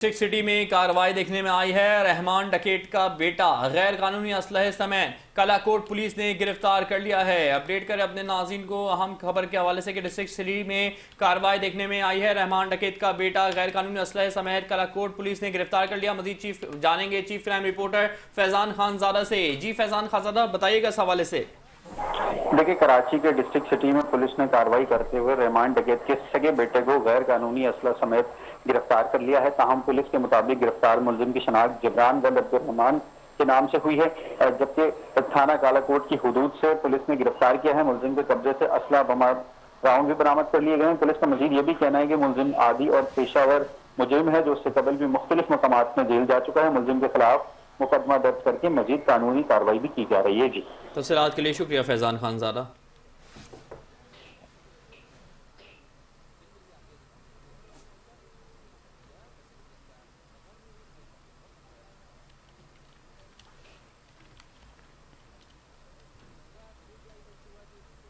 District city میں کارروائی دیکھنے میں آئی ہے۔ رحمان ڈکیت کا بیٹا غیر قانونی اسلحے سمیت کلاکوٹ پولیس نے گرفتار کر لیا ہے۔ اپڈیٹ کریں اپنے ناظرین کو اہم خبر کے حوالے سے کہ ڈسٹرکٹ سٹی میں کارروائی دیکھنے میں آئی ہے۔ رحمان ڈکیت کا بیٹا غیر قانونی اسلحے سمیت کلاکوٹ پولیس نے گرفتار کر لیا۔ مزید جانیں گے چیف کرائم رپورٹر فیضان خان زادہ سے۔ جی فیضان خان زادہ، بتائیے گا اس حوالے سے۔ دیکھیں، کراچی کے ڈسٹرکٹ سٹی میں پولیس نے کارروائی کرتے ہوئے رحمان ڈکیت کے سگے بیٹے کو غیر قانونی اسلحہ سمیت گرفتار کر لیا ہے۔ تاہم پولیس کے مطابق گرفتار ملزم کی شناخت جبران بن عبد الرحمان کے نام سے ہوئی ہے، جبکہ تھانہ کالاکوٹ کی حدود سے پولیس نے گرفتار کیا ہے۔ ملزم کے قبضے سے اسلحہ بمار راؤنڈ بھی برآمد کر لیے گئے ہیں۔ پولیس کا مزید یہ بھی کہنا ہے کہ ملزم عادی اور پیشہ ور مجرم ہے، جو اس سے قبل بھی مختلف مقامات میں جیل جا چکا ہے۔ ملزم کے خلاف مقدمہ درج کر کے مزید قانونی کارروائی بھی کی جا رہی ہے۔ جی، تفصیلات کے لیے شکریہ فیضان خان زادہ۔